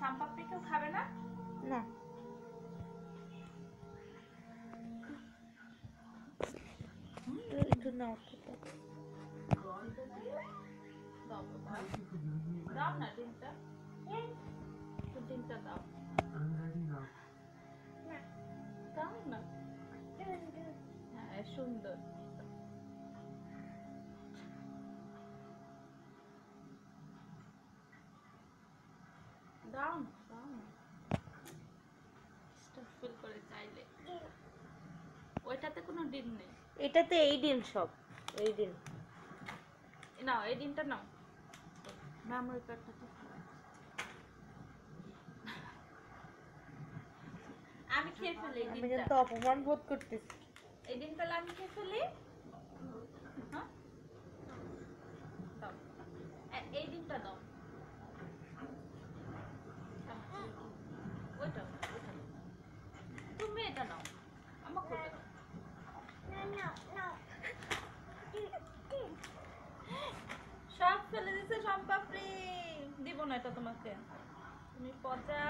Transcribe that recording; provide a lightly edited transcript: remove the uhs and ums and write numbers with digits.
শামপাপড়ি কেউ খাবে না? না একটু নাও দাও না ডিমটা, ডিমটা দাও, দাও না। হ্যাঁ সুন্দর। দাও না, দাও না, ফিল করে চাইলে। ওইটাতে কোনো ডিম নেই, এটাতে এই ডিম, সব এই ডিম। নাও এই ডিমটা নাও। মেমোরি কার্ডটা তো আমি খেয়ে ফেলি এই আমি ডিমটা। কিন্তু অপমান বোধ করতেছি। এই ডিম তাহলে আমি খেয়ে ফেলি। হ্যাঁ দাও, এই ডিমটা দাও। ওইটা ওইটা তুমি এটা নাও, আমাকে ওটা দাও। সব ফেলে দিছে শামপাপড়ি, দিব না এটা তোমাকে, তুমি পচা